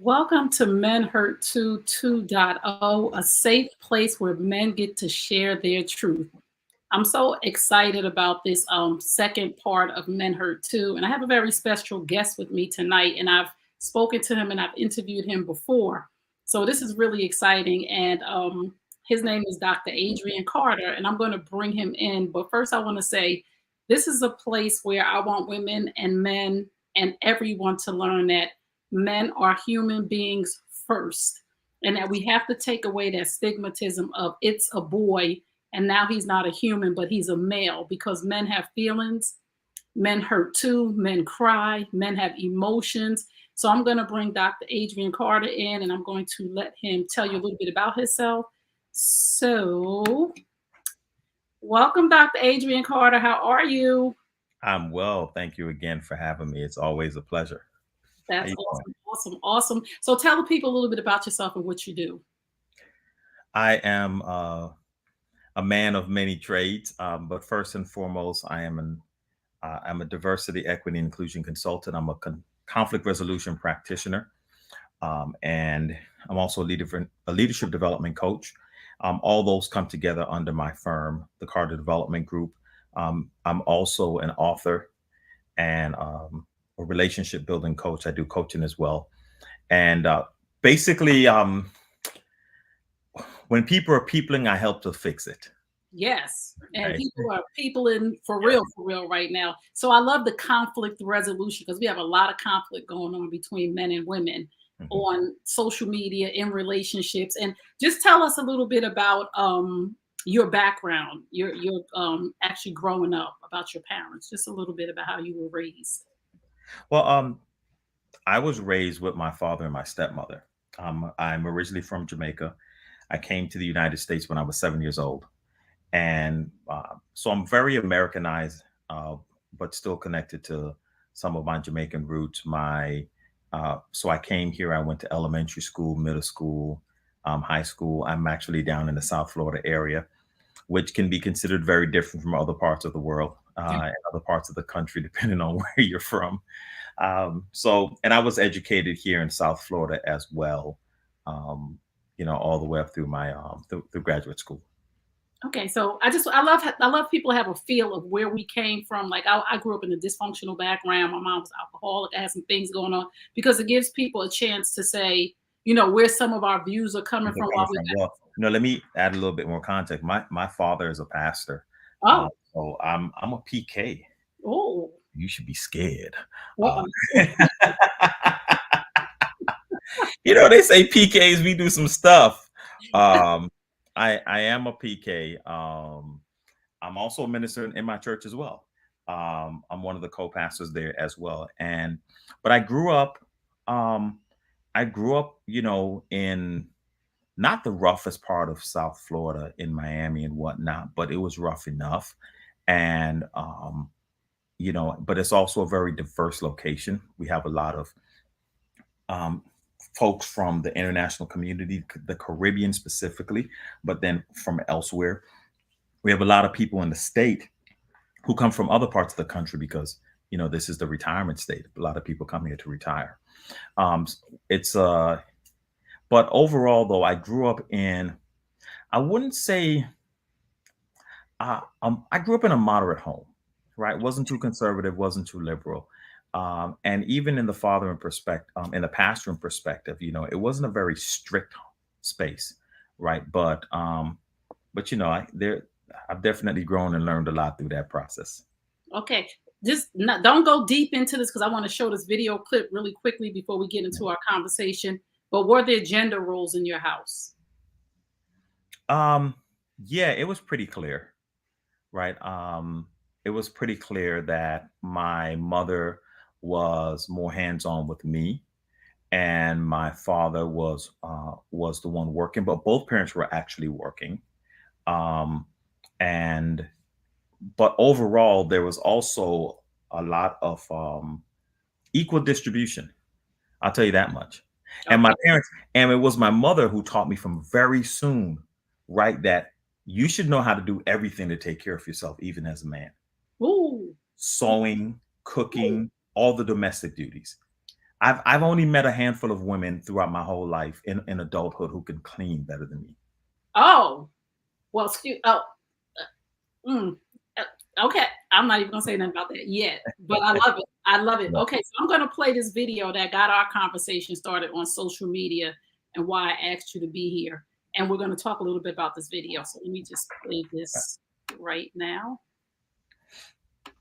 Welcome to Men Hurt 2 2.0, a safe place where men get to share their truth. I'm so excited about this second part of Men Hurt 2, and I have a very special guest with me tonight, and I've spoken to him and I've interviewed him before. So this is really exciting, and his name is Dr. Adrian Carter, and I'm going to bring him in. But first, I want to say this is a place where I want women and men and everyone to learn that men are human beings first, and that we have to take away that stigmatism of it's a boy and now he's not a human, but he's a male, because men have feelings, men hurt too, men cry, men have emotions. So I'm going to bring Dr. Adrian Carter in, and I'm going to let him tell you a little bit about himself. So welcome, Dr. Adrian Carter. How are you? I'm well. Thank you again for having me. It's always a pleasure. How That's you doing? awesome, awesome, awesome. So tell the people a little bit about yourself and what you do. I am a man of many trades, but first and foremost, I'm a diversity, equity, and inclusion consultant. I'm a conflict resolution practitioner, and I'm also a leadership development coach. All those come together under my firm, the Carter Development Group. I'm also an author and a relationship building coach. I do coaching as well. And basically, when people are peopling, I help to fix it. Yes. And Right? people are people in Yeah. for real right now. So I love the conflict resolution, because we have a lot of conflict going on between men and women Mhm. on social media, in relationships. And just tell us a little bit about your background, your actually growing up, about your parents, just a little bit about how you were raised. Well, I was raised with my father and my stepmother. I'm originally from Jamaica. I came to the United States when I was 7 years old, and so I'm very Americanized, uh, but still connected to some of my Jamaican roots. So I came here. I went to elementary school, middle school, high school. I'm actually down in the South Florida area, which can be considered very different from other parts of the world and other parts of the country, depending on where you're from. And I was educated here in South Florida as well, um, all the way up through through graduate school. Okay, so I love people have a feel of where we came from. Like I grew up in a dysfunctional background. My mom was alcoholic. I had some things going on, because it gives people a chance to say, where some of our views are coming People from coming while we from well, let me add a little bit more context. My father is a pastor, oh so I'm a PK. oh You should be scared. Uh, well, they say PKs, we do some stuff. Um, I am a PK. I'm also a minister in my church as well. I'm one of the co-pastors there as well. But um, I grew up, in not the roughest part of South Florida in Miami and whatnot, but it was rough enough. And, but it's also a very diverse location. We have a lot of um, folks from the international community, the Caribbean specifically, but then from elsewhere. We have a lot of people in the state who come from other parts of the country because this is the retirement state. A lot of people come here to retire. Um, it's But overall, though, I wouldn't say I grew up in a moderate home, right? Wasn't too conservative, wasn't too liberal. And even in the fathering perspective, in the pastoring perspective, it wasn't a very strict space, right? But I've definitely grown and learned a lot through that process. okay. Just not, don't go deep into this, because I want to show this video clip really quickly before we get into our conversation. But were there gender roles in your house? Um, yeah, it was pretty clear, right? It was pretty clear that my mother was more hands-on with me, and my father was the one working, but both parents were actually working. Um, and but overall, there was also a lot of equal distribution. I'll tell you that much. And my Okay. parents, and it was my mother who taught me from very soon, right, that you should know how to do everything to take care of yourself, even as a man. Ooh. Sewing, Ooh. cooking, all the domestic duties. I've only met a handful of women throughout my whole life in adulthood who can clean better than me. Oh, well, mm, okay. I'm not even gonna say nothing about that yet, but I love it. I love it. Yeah. Okay, so I'm gonna play this video that got our conversation started on social media and why I asked you to be here. And we're gonna talk a little bit about this video. So let me just play this right now.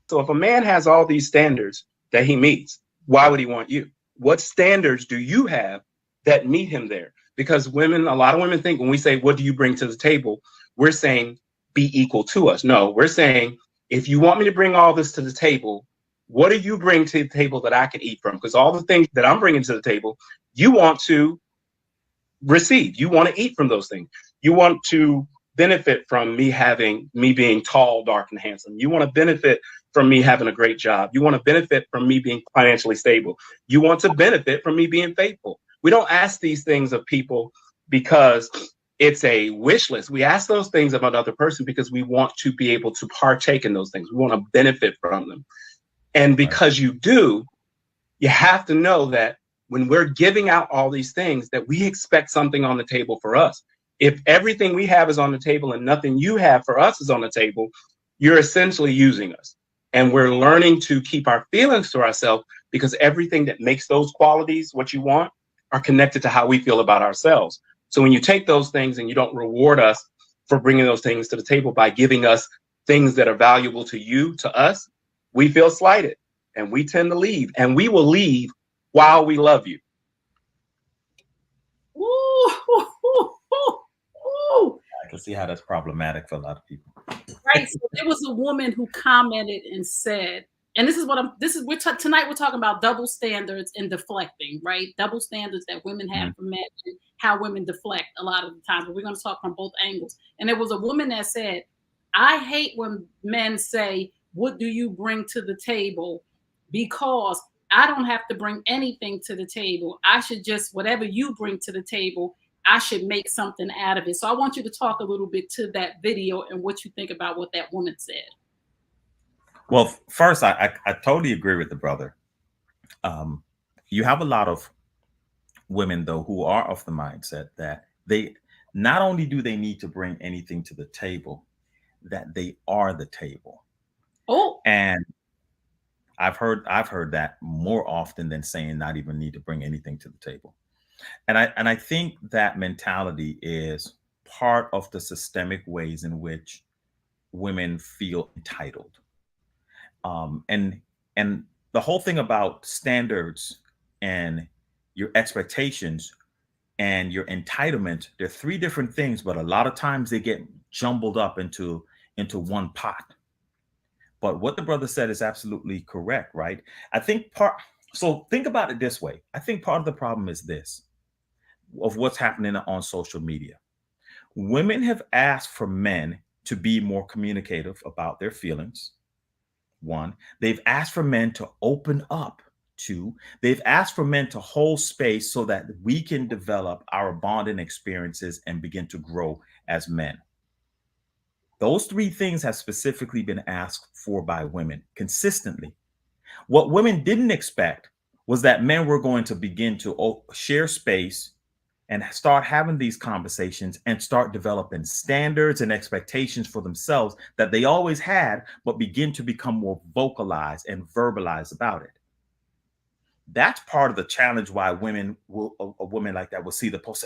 So if a man has all these standards that he meets, why would he want you? What standards do you have that meet him there? Because women, a lot of women think when we say, what do you bring to the table? We're saying be equal to us. No, we're saying, if you want me to bring all this to the table, what do you bring to the table that I can eat from? Because all the things that I'm bringing to the table, you want to receive. You want to eat from those things. You want to benefit from me being tall, dark, and handsome. You want to benefit from me having a great job. You want to benefit from me being financially stable. You want to benefit from me being faithful. We don't ask these things of people because it's a wish list. We ask those things of another person because we want to be able to partake in those things. We want to benefit from them. And because you do, you have to know that when we're giving out all these things, that we expect something on the table for us. If everything we have is on the table and nothing you have for us is on the table, you're essentially using us. And we're learning to keep our feelings to ourselves because everything that makes those qualities what you want are connected to how we feel about ourselves. So when you take those things and you don't reward us for bringing those things to the table by giving us things that are valuable to you, to us, we feel slighted and we tend to leave, and we will leave while we love you. Ooh, ooh, ooh, ooh. I can see how that's problematic for a lot of people. Right. So there was a woman who commented and said, and tonight we're talking about double standards and deflecting, right? Double standards that women have for men and how women deflect a lot of the times, but we're going to talk from both angles. And there was a woman that said, I hate when men say, what do you bring to the table? Because I don't have to bring anything to the table. I should just, whatever you bring to the table, I should make something out of it. So I want you to talk a little bit to that video and what you think about what that woman said. Well, first, I totally agree with the brother. You have a lot of women, though, who are of the mindset that they not only do they need to bring anything to the table, that they are the table. Oh, and I've heard that more often than saying not even need to bring anything to the table. And I think that mentality is part of the systemic ways in which women feel entitled. And the whole thing about standards and your expectations and your entitlement, they're three different things, but a lot of times they get jumbled up into one pot. But what the brother said is absolutely correct, right? So think about it this way. I think part of the problem is this, of what's happening on social media. Women have asked for men to be more communicative about their feelings. One, they've asked for men to open up. Two, they've asked for men to hold space so that we can develop our bonding experiences and begin to grow as men. Those three things have specifically been asked for by women consistently. What women didn't expect was that men were going to begin to share space and start having these conversations and start developing standards and expectations for themselves that they always had, but begin to become more vocalized and verbalized about it. That's part of the challenge why a woman like that will see the post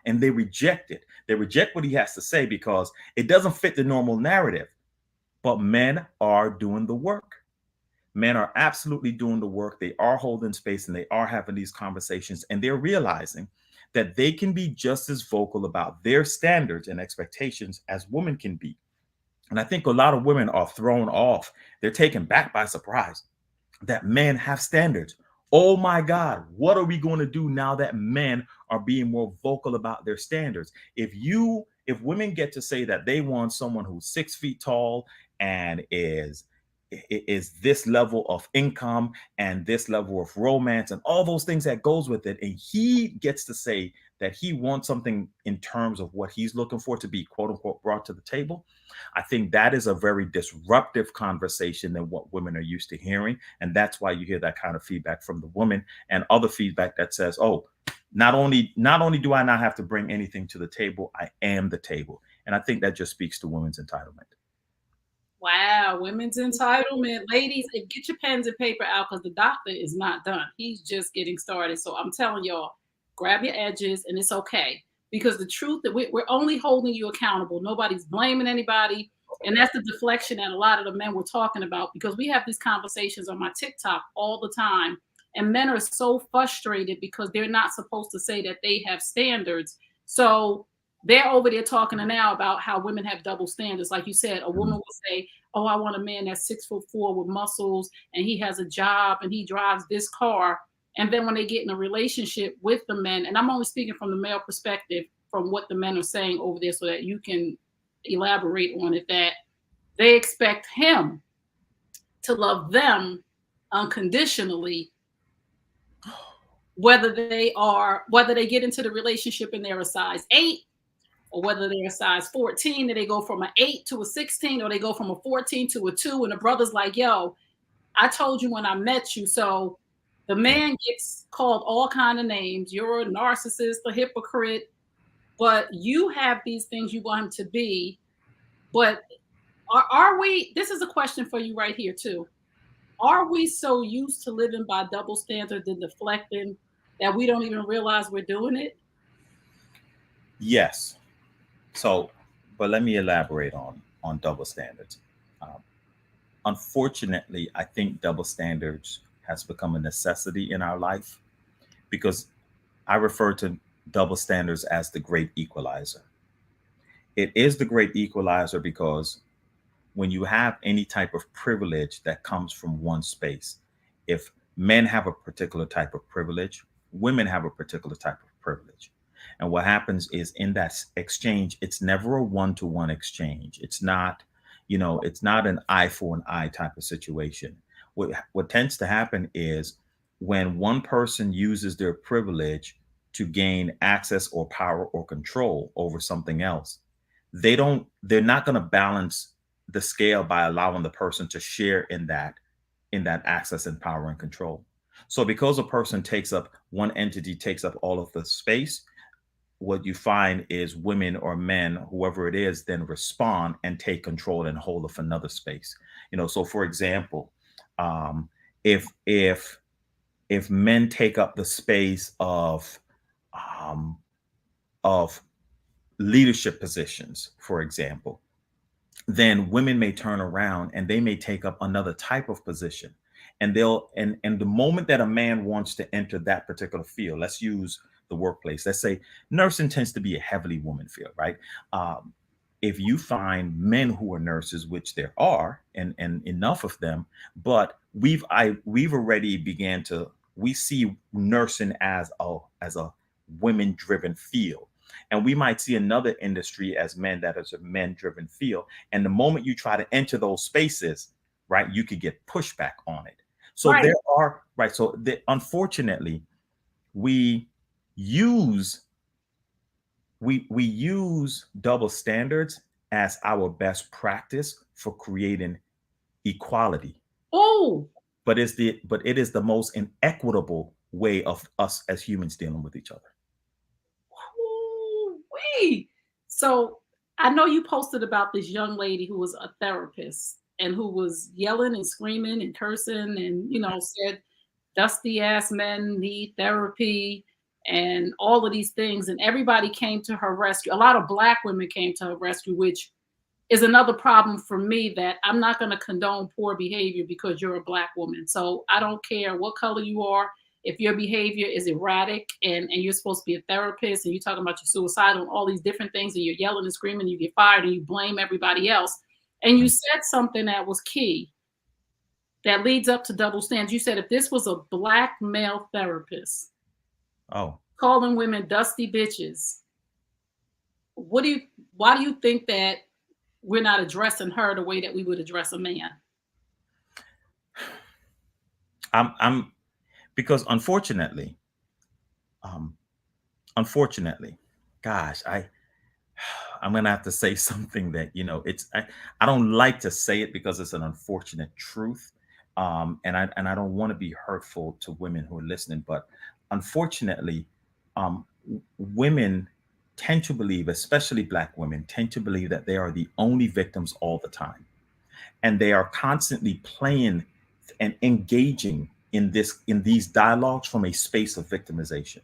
and they reject it. They reject what he has to say because it doesn't fit the normal narrative. But men are doing the work. Men are absolutely doing the work. They are holding space and they are having these conversations, and they're realizing that they can be just as vocal about their standards and expectations as women can be. And I think a lot of women are thrown off. They're taken back by surprise that men have standards. Oh my God, what are we going to do now that men are being more vocal about their standards? If women get to say that they want someone who's 6 feet tall and is this level of income and this level of romance and all those things that goes with it, and he gets to say that he wants something in terms of what he's looking for to be quote unquote brought to the table, I think that is a very disruptive conversation than what women are used to hearing. And that's why you hear that kind of feedback from the woman, and other feedback that says, oh, not only do I not have to bring anything to the table, I am the table. And I think that just speaks to women's entitlement. Wow, women's entitlement. Ladies, get your pens and paper out because the doctor is not done. He's just getting started. So I'm telling y'all, grab your edges and it's okay. Because the truth that we're only holding you accountable. Nobody's blaming anybody. And that's the deflection that a lot of the men were talking about, because we have these conversations on my TikTok all the time. And men are so frustrated because they're not supposed to say that they have standards. So they're over there talking now about how women have double standards. Like you said, a woman will say, oh, I want a man that's 6'4" with muscles and he has a job and he drives this car. And then when they get in a relationship with the men, and I'm only speaking from the male perspective, from what the men are saying over there so that you can elaborate on it, that they expect him to love them unconditionally, whether they get into the relationship and they're a size 8, or whether they're a size 14, and they go from an 8 to a 16, or they go from a 14 to a 2, and the brother's like, yo, I told you when I met you. So the man gets called all kind of names. You're a narcissist, a hypocrite, but you have these things you want him to be. But are we, this is a question for you right here too. Are we so used to living by double standards and deflecting that we don't even realize we're doing it? Yes. So, but let me elaborate on double standards. Unfortunately, I think double standards has become a necessity in our life, because I refer to double standards as the great equalizer. It is the great equalizer because when you have any type of privilege that comes from one space, if men have a particular type of privilege, women have a particular type of privilege. And what happens is, in that exchange, it's never a one-to-one exchange. It's not, it's not an eye for an eye type of situation. What tends to happen is, when one person uses their privilege to gain access or power or control over something else, they're not going to balance the scale by allowing the person to share in that access and power and control. So because a person one entity takes up all of the space, what you find is women or men, whoever it is, then respond and take control and hold of another space. So for example, if men take up the space of leadership positions, for example, then women may turn around and they may take up another type of position. And the moment that a man wants to enter that particular field, let's use the workplace. Let's say nursing tends to be a heavily woman field, right? If you find men who are nurses, which there are, and enough of them, but we've already we see nursing as a women driven field. And we might see another industry as men that is a men driven field. And the moment you try to enter those spaces, right, you could get pushback on it. So Right. Unfortunately, we use double standards as our best practice for creating equality. Oh, But it is the most inequitable way of us as humans dealing with each other. wait. So I know you posted about this young lady who was a therapist and who was yelling and screaming and cursing and, said dusty ass men need therapy and all of these things. And everybody came to her rescue. A lot of Black women came to her rescue, which is another problem for me, that I'm not going to condone poor behavior because you're a Black woman. So I don't care what color you are. If your behavior is erratic and you're supposed to be a therapist and you're talking about you're suicidal and all these different things and you're yelling and screaming, you get fired and you blame everybody else. And you said something that was key that leads up to double standards. You said if this was a Black male therapist calling women dusty bitches, why do you think that we're not addressing her the way that we would address a man? Because unfortunately, unfortunately, gosh, I'm gonna have to say something that, I don't like to say it because it's an unfortunate truth, and I don't want to be hurtful to women who are listening, but unfortunately, um, women tend to believe, especially Black women, tend to believe that they are the only victims all the time, and they are constantly playing and engaging in these dialogues from a space of victimization.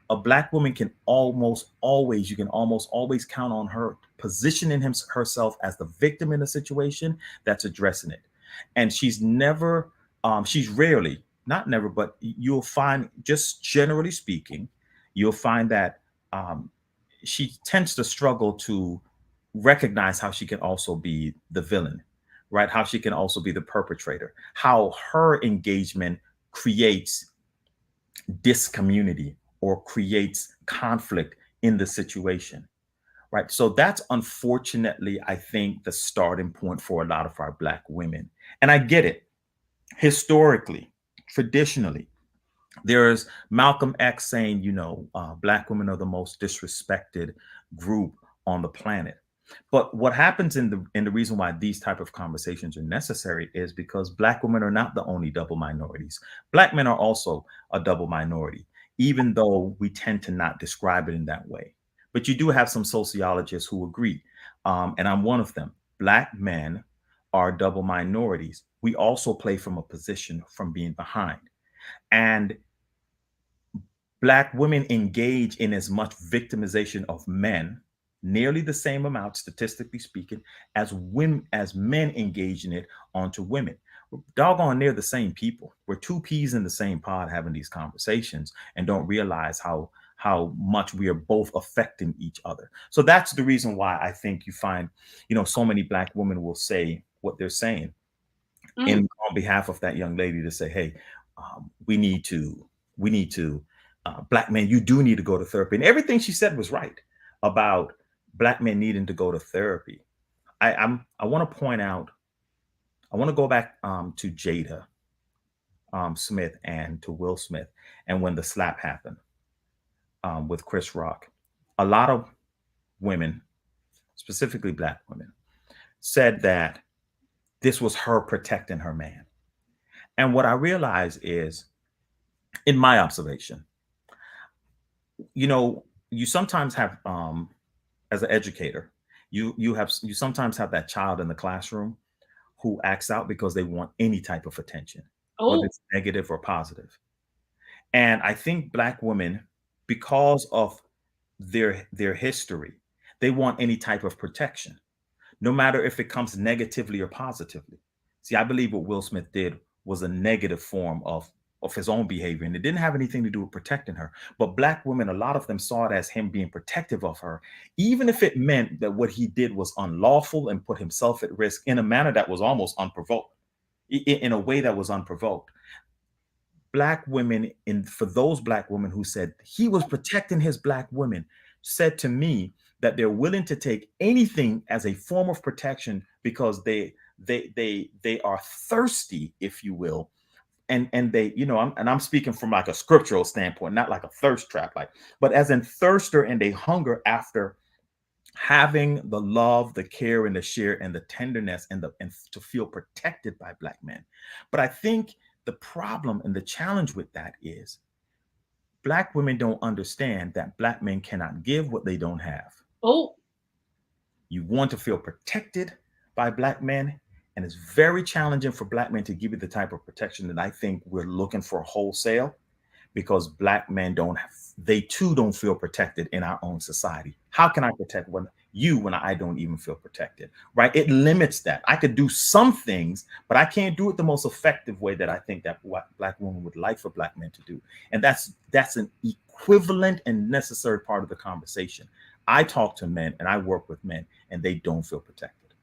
A Black woman can almost always, you can almost always count on her positioning herself as the victim in a situation that's addressing it. And she's rarely, not never, but you'll find, just generally speaking, you'll find that um, she tends to struggle to recognize how she can also be the villain, right? How she can also be the perpetrator, how her engagement creates discommunity or creates conflict in the situation, right? So that's unfortunately, I think, the starting point for a lot of our Black women. And I get it. Historically, traditionally, there's Malcolm X saying, Black women are the most disrespected group on the planet. But what happens in the reason why these type of conversations are necessary is because Black women are not the only double minorities. Black men are also a double minority, even though we tend to not describe it in that way. But you do have some sociologists who agree, and I'm one of them. Black men are double minorities. We also play from a position from being behind. And Black women engage in as much victimization of men, nearly the same amount, statistically speaking, as men engage in it onto women. We're doggone near the same people. We're two peas in the same pod having these conversations and don't realize how much we are both affecting each other. So that's the reason why I think you find, so many Black women will say what they're saying on behalf of that young lady, to say, hey, we need to Black men, you do need to go to therapy. And everything she said was right about Black men needing to go to therapy. I want to point out, I want to go back to Jada Smith and to Will Smith, and when the slap happened with Chris Rock. A lot of women, specifically Black women, said that this was her protecting her man. And what I realize is, in my observation, you sometimes have, as an educator, you sometimes have that child in the classroom who acts out because they want any type of attention, whether Oh, it's negative or positive. And I think Black women, because of their history, they want any type of protection, no matter if it comes negatively or positively. See, I believe what Will Smith did was a negative form of his own behavior, and it didn't have anything to do with protecting her. But Black women, a lot of them saw it as him being protective of her, even if it meant that what he did was unlawful and put himself at risk in a manner that was almost unprovoked, in a way that was unprovoked. Black women, for those Black women who said he was protecting his Black women, said to me that they're willing to take anything as a form of protection because they are thirsty, if you will. And they, I'm speaking from like a scriptural standpoint, not like a thirst trap, but as in thirster, and they hunger after having the love, the care, and the share, and the tenderness, and to feel protected by Black men. But I think the problem and the challenge with that is Black women don't understand that Black men cannot give what they don't have. oh, You want to feel protected by Black men, and it's very challenging for Black men to give you the type of protection that I think we're looking for wholesale, because Black men they too don't feel protected in our own society. How can I protect when I don't even feel protected, right? It limits that. I could do some things, but I can't do it the most effective way that I think that what Black women would like for Black men to do. And that's an equivalent and necessary part of the conversation. I talk to men and I work with men, and they don't feel protected.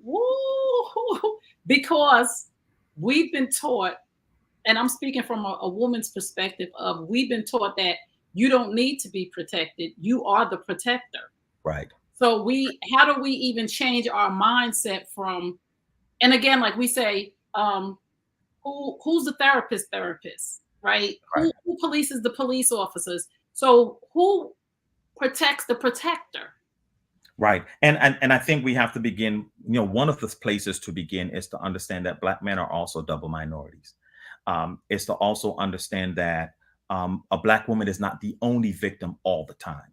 woo, because we've been taught, and I'm speaking from a woman's perspective of, we've been taught that you don't need to be protected. You are the protector. Right. So how do we even change our mindset from, and again, like we say, who's the therapist, right? Right. Who polices the police officers? So who protects the protector? Right. And I think we have to begin, one of the places to begin is to understand that Black men are also double minorities. Is to also understand that a Black woman is not the only victim all the time.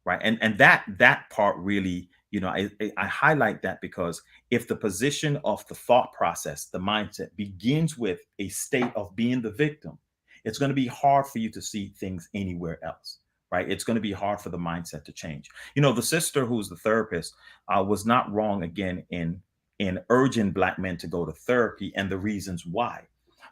Right. And that part really, I highlight that because if the position of the thought process, the mindset begins with a state of being the victim, it's going to be hard for you to see things anywhere else. Right. It's going to be hard for the mindset to change. The sister who's the therapist was not wrong again in urging Black men to go to therapy and the reasons why.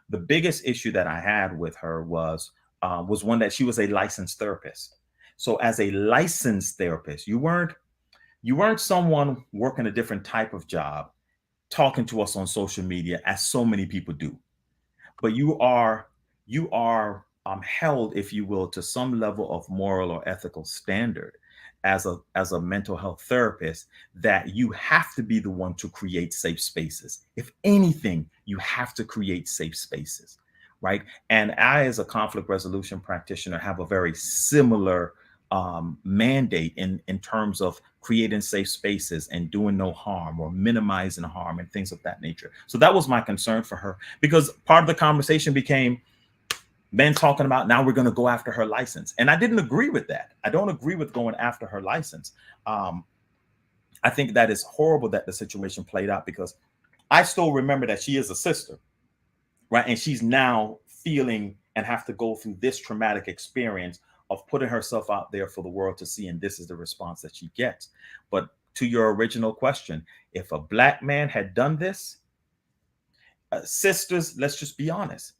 The biggest issue that I had with her was one that she was a licensed therapist. So as a licensed therapist, you weren't someone working a different type of job, talking to us on social media as so many people do, but you are held, if you will, to some level of moral or ethical standard as a mental health therapist, that you have to be the one to create safe spaces. If anything, you have to create safe spaces, right? And I, as a conflict resolution practitioner, have a very similar mandate in terms of creating safe spaces and doing no harm or minimizing harm and things of that nature. So that was my concern for her, because part of the conversation became men talking about, now we're going to go after her license. And I didn't agree with that. I don't agree with going after her license. I think that is horrible that the situation played out, because I still remember that she is a sister, right? And she's now feeling and have to go through this traumatic experience of putting herself out there for the world to see. And this is the response that she gets. But to your original question, if a Black man had done this, sisters, let's just be honest.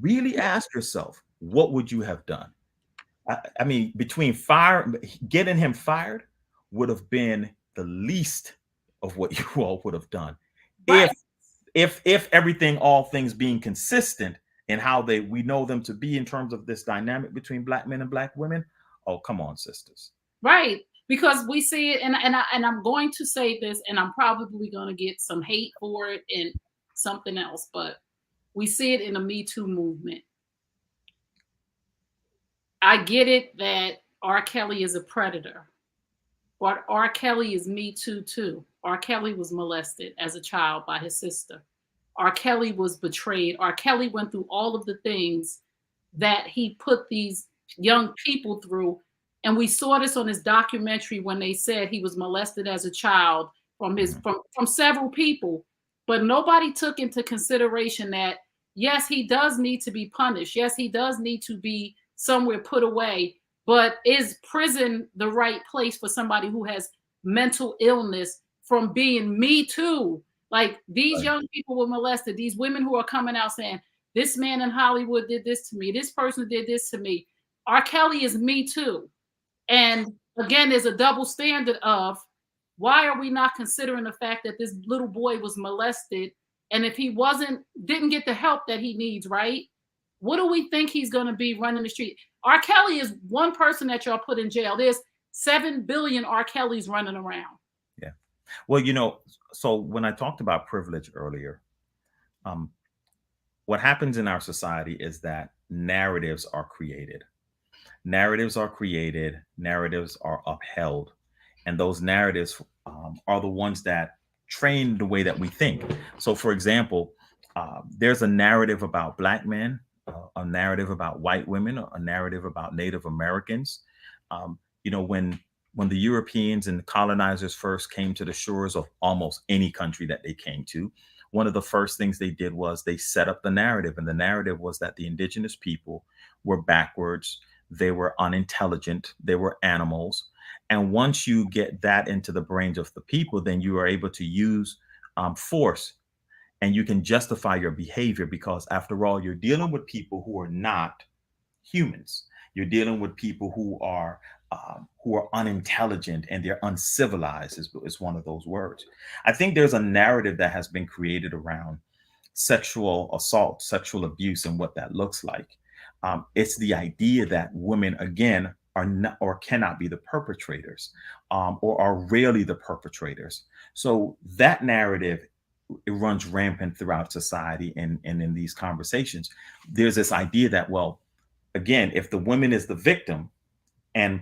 Really ask yourself, what would you have done? I mean, getting him fired would have been the least of what you all would have done. Right. If everything, all things being consistent in how we know them to be in terms of this dynamic between Black men and Black women. Oh, come on, sisters. Right. Because we see it, and I'm going to say this, and I'm probably going to get some hate for it and something else, but we see it in the Me Too movement. I get it that R. Kelly is a predator, but R. Kelly is Me Too too. R. Kelly was molested as a child by his sister. R. Kelly was betrayed. R. Kelly went through all of the things that he put these young people through. And we saw this on his documentary when they said he was molested as a child from several people. But nobody took into consideration that, yes, he does need to be punished. Yes, he does need to be somewhere put away. But is prison the right place for somebody who has mental illness from being Me Too? Like, these young people were molested. These women who are coming out saying, this man in Hollywood did this to me. This person did this to me. R. Kelly is Me Too. And again, there's a double standard of, why are we not considering the fact that this little boy was molested? And if he didn't get the help that he needs, right? What do we think he's going to be running the street? R. Kelly is one person that y'all put in jail. There's 7 billion R. Kellys running around. Yeah. Well, so when I talked about privilege earlier, what happens in our society is that narratives are created. Narratives are created, narratives are upheld, and those narratives are the ones that train the way that we think. So, for example, there's a narrative about Black men, a narrative about white women, a narrative about Native Americans. When the Europeans and colonizers first came to the shores of almost any country that they came to, one of the first things they did was they set up the narrative. And the narrative was that the indigenous people were backwards, they were unintelligent, they were animals. And once you get that into the brains of the people, then you are able to use force, and you can justify your behavior, because after all, you're dealing with people who are not humans. You're dealing with people who are unintelligent, and they're uncivilized is one of those words. I think there's a narrative that has been created around sexual assault, sexual abuse, and what that looks like. It's the idea that women, again, are not or cannot be the perpetrators, or are rarely the perpetrators. So that narrative, it runs rampant throughout society, and in these conversations, there's this idea that, well, again, if the woman is the victim, and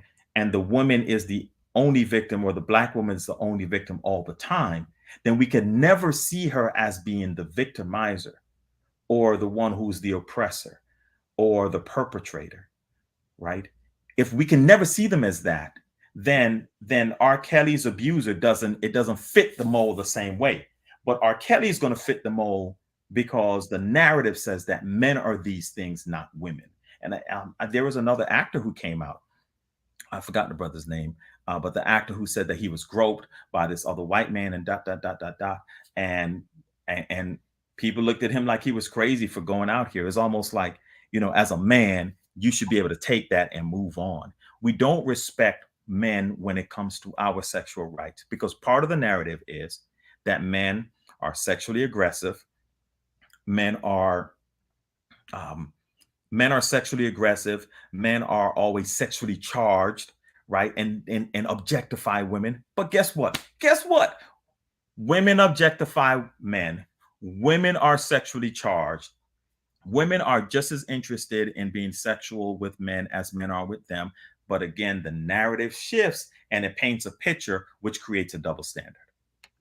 the woman is the only victim, or the Black woman is the only victim all the time, then we can never see her as being the victimizer, or the one who's the oppressor, or the perpetrator, right? If we can never see them as that, then R. Kelly's abuser doesn't fit the mold the same way. But R. Kelly is going to fit the mold because the narrative says that men are these things, not women. And there was another actor who came out. I forgot the brother's name, but the actor who said that he was groped by this other white man and dot dot dot dot dot, and people looked at him like he was crazy for going out here. It's almost like, as a man, you should be able to take that and move on. We don't respect men when it comes to our sexual rights, because part of the narrative is that men are sexually aggressive. Men are sexually aggressive. Men are always sexually charged, right? And objectify women. But guess what? Women objectify men. Women are sexually charged. Women are just as interested in being sexual with men as men are with them. But again, the narrative shifts and it paints a picture which creates a double standard.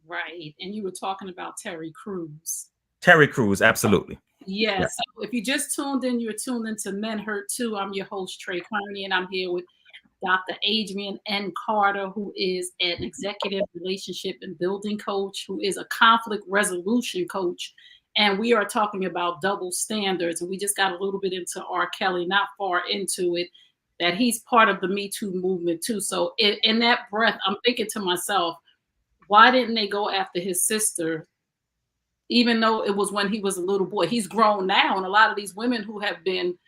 Right. And you were talking about Terry Crews. Terry Crews, absolutely. Yes. Yeah. So if you just tuned in, you're tuned into Men Hurt Too. I'm your host, Trey Kearney, and I'm here with Dr. Adrian N. Carter, who is an executive relationship and building coach, who is a conflict resolution coach. And we are talking about double standards. And we just got a little bit into R. Kelly, not far into it, that he's part of the Me Too movement too. So in that breath, I'm thinking to myself, why didn't they go after his sister, even though it was when he was a little boy? He's grown now. And a lot of these women who have been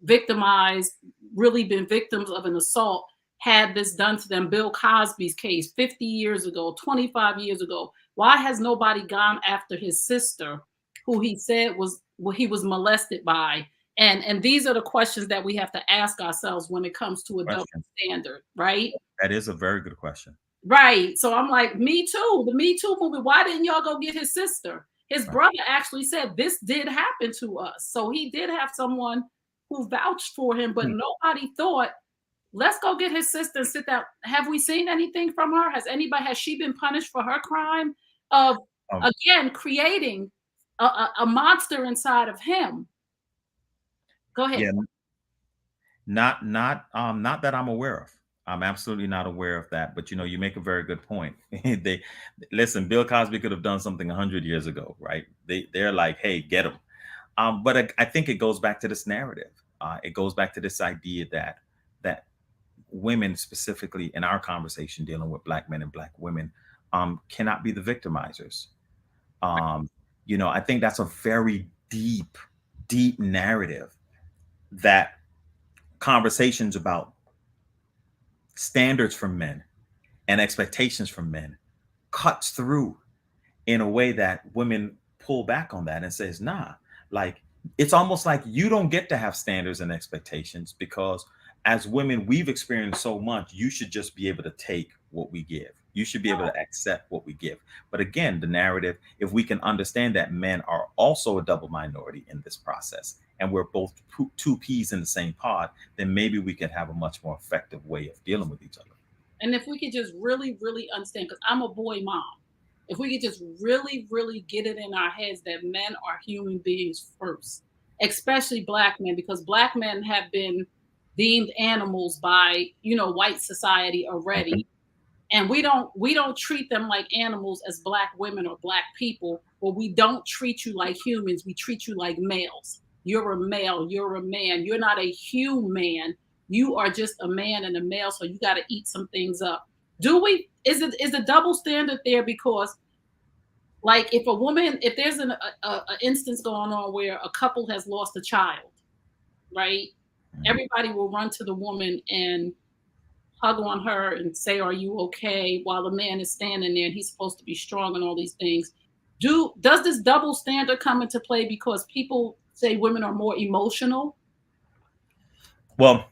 victimized, really been victims of an assault, had this done to them. Bill Cosby's case 50 years ago, 25 years ago. Why has nobody gone after his sister, who he said he was molested by? And these are the questions that we have to ask ourselves when it comes to a double standard, right? That is a very good question. Right. So I'm like, Me Too, the Me Too movement. Why didn't y'all go get his sister? His brother actually said this did happen to us. So he did have someone who vouched for him, but nobody thought, let's go get his sister and sit down. Have we seen anything from her? Has she been punished for her crime of, again, creating a monster inside of him? Go ahead. Yeah, not that I'm aware of. I'm absolutely not aware of that. But you make a very good point. Listen, Bill Cosby could have done something 100 years ago, right? They're like, hey, get him. But I think it goes back to this narrative. It goes back to this idea that women, specifically in our conversation dealing with Black men and Black women, cannot be the victimizers. I think that's a very deep narrative, that conversations about standards from men and expectations from men cuts through in a way that women pull back on that and says, nah, like, it's almost like you don't get to have standards and expectations, because as women, we've experienced so much. You should just be able to take what we give. You should be able to accept what we give. But again, the narrative, if we can understand that men are also a double minority in this process, and we're both two peas in the same pod, then maybe we can have a much more effective way of dealing with each other. And if we could just really, really understand, because I'm a boy mom, if we could just really, really get it in our heads that men are human beings first, especially Black men, because Black men have been deemed animals by, white society already. And we don't treat them like animals as Black women or Black people, or we don't treat you like humans. We treat you like males. You're a male, you're a man. You're not a human. You are just a man and a male, so you got to eat some things up. Is a double standard there? Because, like, if there's an instance going on where a couple has lost a child, right? Everybody will run to the woman and hug on her and say, are you okay? While the man is standing there and he's supposed to be strong and all these things. Does this double standard come into play because people say women are more emotional? Well,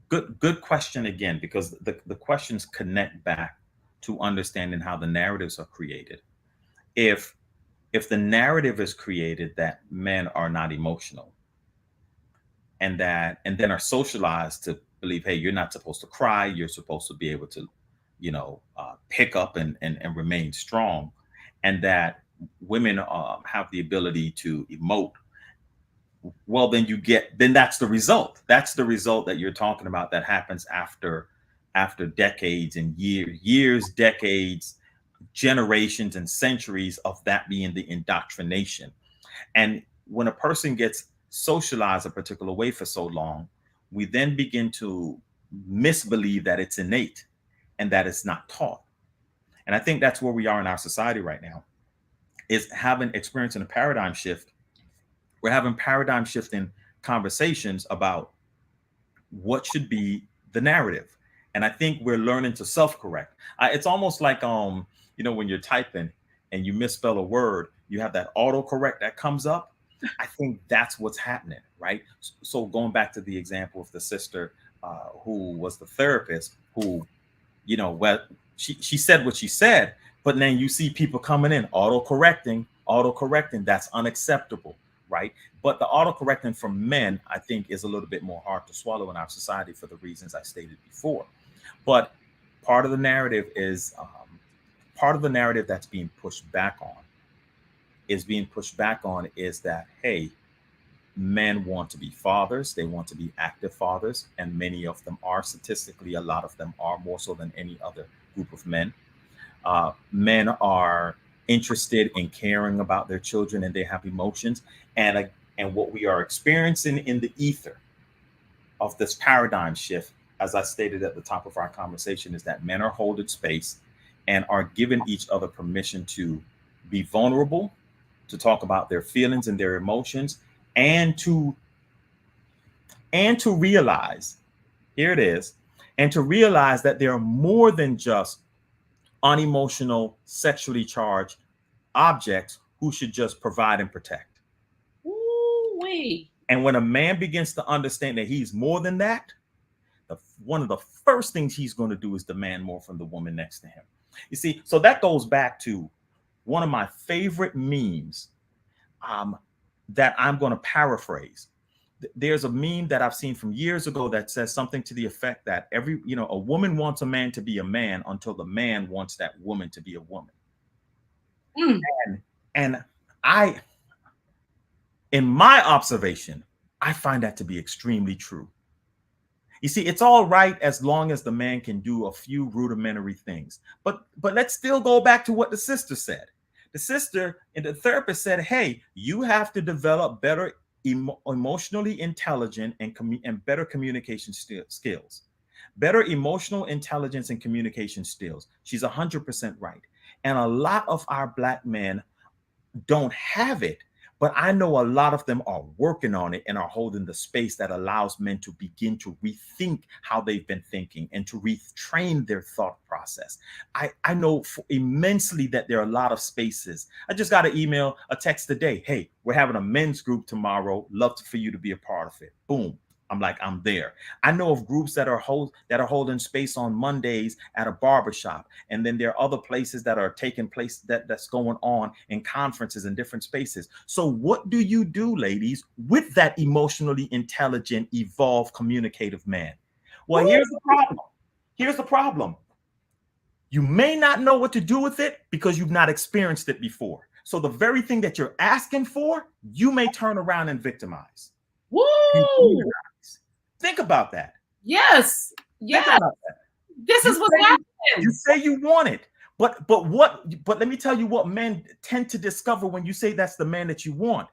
good question again, because the questions connect back to understanding how the narratives are created. If the narrative is created that men are not emotional, and then are socialized to believe, hey, you're not supposed to cry, you're supposed to be able to, pick up and remain strong, and that women have the ability to emote. Well, then that's the result. That's the result that you're talking about, that happens after decades and years, decades, generations and centuries of that being the indoctrination. And when a person gets socialized a particular way for so long, we then begin to misbelieve that it's innate and that it's not taught. And I think that's where we are in our society right now, is experiencing a paradigm shift. We're having paradigm shifting conversations about what should be the narrative. And I think we're learning to self-correct. It's almost like, when you're typing and you misspell a word, you have that autocorrect that comes up. I think that's what's happening, right? So going back to the example of the sister who was the therapist, who, she said what she said, but then you see people coming in, autocorrecting, that's unacceptable, right? But the autocorrecting from men, I think, is a little bit more hard to swallow in our society for the reasons I stated before. But part of the narrative that's being pushed back on is that, hey, men want to be fathers, they want to be active fathers, and many of them are. Statistically, a lot of them are, more so than any other group of men. Men are interested in caring about their children, and they have emotions. And what we are experiencing in the ether of this paradigm shift, as I stated at the top of our conversation, is that men are holding space and are giving each other permission to be vulnerable, to talk about their feelings and their emotions, and to realize, here it is, and to realize that there are more than just unemotional, sexually charged objects who should just provide and protect. Ooh-wee. And when a man begins to understand that he's more than that, one of the first things he's going to do is demand more from the woman next to him. You see, so that goes back to one of my favorite memes that I'm going to paraphrase. There's a meme that I've seen from years ago that says something to the effect that a woman wants a man to be a man until the man wants that woman to be a woman. And I, in my observation, I find that to be extremely true. You see, it's all right as long as the man can do a few rudimentary things. But let's still go back to what the sister said. The sister and the therapist said, hey, you have to develop better emotionally intelligent and better communication skills. Better emotional intelligence and communication skills. She's 100% right. And a lot of our Black men don't have it. But I know a lot of them are working on it and are holding the space that allows men to begin to rethink how they've been thinking and to retrain their thought process. I know immensely that there are a lot of spaces. I just got an email, a text today. Hey, we're having a men's group tomorrow. Love for you to be a part of it. Boom. I'm like, I'm there. I know of groups that are holding space on Mondays at a barbershop. And then there are other places that are taking place that's going on in conferences and different spaces. So what do you do, ladies, with that emotionally intelligent, evolved, communicative man? Well, here's the problem. Here's the problem. You may not know what to do with it because you've not experienced it before. So the very thing that you're asking for, you may turn around and victimize. Woo! Think about that. Yes. Yes. That. This is what happens. You say you want it, but let me tell you what men tend to discover when you say that's the man that you want,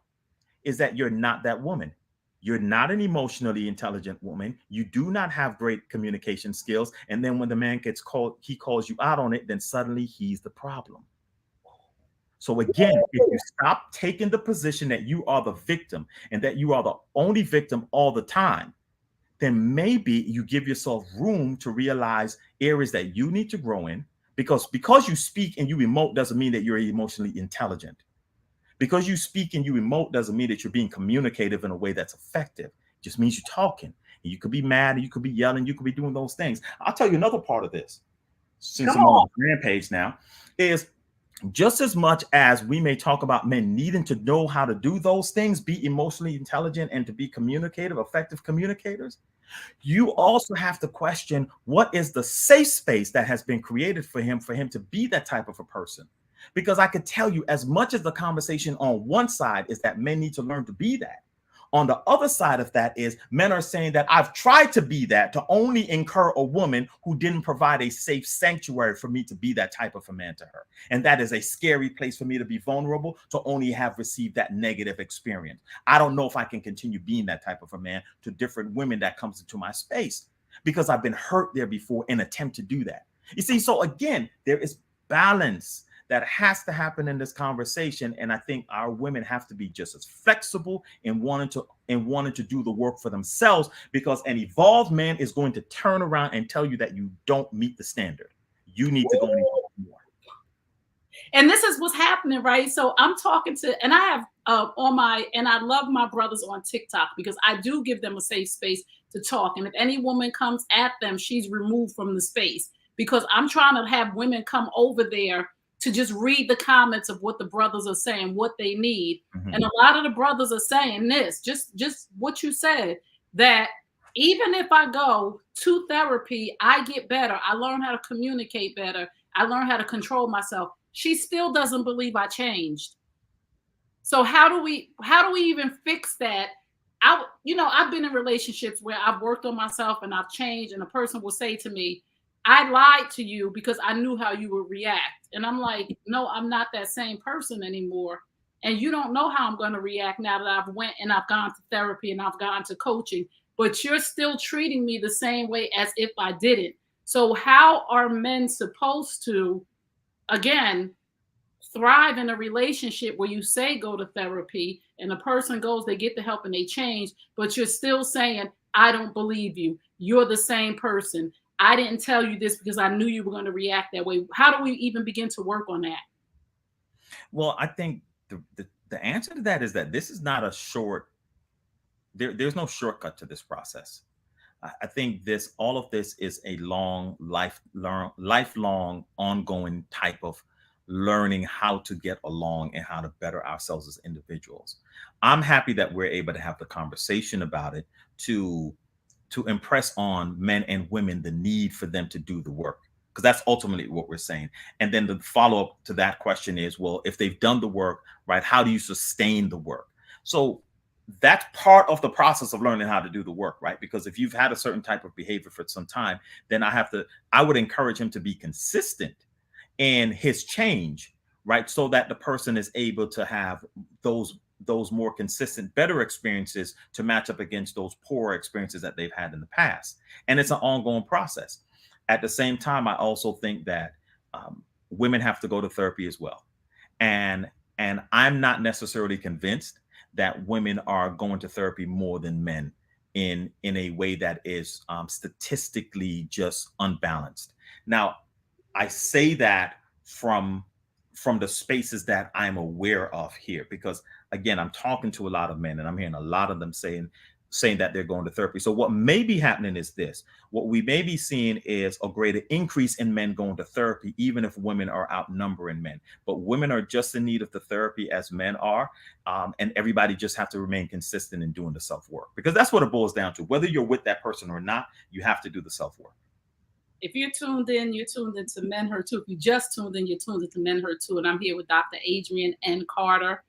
is that you're not that woman. You're not an emotionally intelligent woman. You do not have great communication skills. And then when the man gets called, he calls you out on it, then suddenly he's the problem. So again, if you stop taking the position that you are the victim and that you are the only victim all the time, then maybe you give yourself room to realize areas that you need to grow in, because you speak and you emote doesn't mean that you're emotionally intelligent. Because you speak and you emote doesn't mean that you're being communicative in a way that's effective. It just means you're talking. And you could be mad, and you could be yelling, you could be doing those things. I'll tell you another part of this, since I'm on the rampage now, is just as much as we may talk about men needing to know how to do those things, be emotionally intelligent and to be communicative, effective communicators, you also have to question what is the safe space that has been created for him to be that type of a person. Because I could tell you, as much as the conversation on one side is that men need to learn to be that, on the other side of that is men are saying that I've tried to be that, to only incur a woman who didn't provide a safe sanctuary for me to be that type of a man to her. And that is a scary place for me to be vulnerable, to only have received that negative experience. I don't know if I can continue being that type of a man to different women that comes into my space, because I've been hurt there before in attempt to do that. You see, so again, there is balance that has to happen in this conversation. And I think our women have to be just as flexible in wanting to do the work for themselves, because an evolved man is going to turn around and tell you that you don't meet the standard. You need to go and evolve more. And this is what's happening, right? So I'm talking to, and I have and I love my brothers on TikTok, because I do give them a safe space to talk. And if any woman comes at them, she's removed from the space, because I'm trying to have women come over there to just read the comments of what the brothers are saying, what they need. Mm-hmm. And a lot of the brothers are saying this, just what you said, that even if I go to therapy, I get better. I learn how to communicate better. I learn how to control myself. She still doesn't believe I changed. So how do we even fix that? I've been in relationships where I've worked on myself and I've changed, and a person will say to me, I lied to you because I knew how you would react. And I'm like, no, I'm not that same person anymore. And you don't know how I'm going to react now that I've went and I've gone to therapy and I've gone to coaching, but you're still treating me the same way as if I didn't. So how are men supposed to, again, thrive in a relationship where you say go to therapy and a person goes, they get the help and they change, but you're still saying, I don't believe you. You're the same person. I didn't tell you this because I knew you were going to react that way. How do we even begin to work on that? Well, I think the answer to that is that this is not a short, there's no shortcut to this process. I think all of this is a lifelong, ongoing type of learning how to get along and how to better ourselves as individuals. I'm happy that we're able to have the conversation about it to impress on men and women the need for them to do the work, because that's ultimately what we're saying. And then the follow-up to that question is, well, if they've done the work, right, how do you sustain the work? So that's part of the process of learning how to do the work, right? Because if you've had a certain type of behavior for some time, then I would encourage him to be consistent in his change, right? So that the person is able to have those more consistent, better experiences to match up against those poor experiences that they've had in the past. And it's an ongoing process. At the same time, I also think that women have to go to therapy as well. And I'm not necessarily convinced that women are going to therapy more than men in a way that is statistically just unbalanced. Now, I say that from the spaces that I'm aware of here, because again, I'm talking to a lot of men and I'm hearing a lot of them saying that they're going to therapy. So what may be happening is this: what we may be seeing is a greater increase in men going to therapy, even if women are outnumbering men. But women are just in need of the therapy as men are. And everybody just have to remain consistent in doing the self-work, because that's what it boils down to. Whether you're with that person or not, you have to do the self-work. If you're tuned into Men Her Too. If you just tuned in, you're tuned into Men Her Too. And I'm here with Dr. Adrian N. Carter.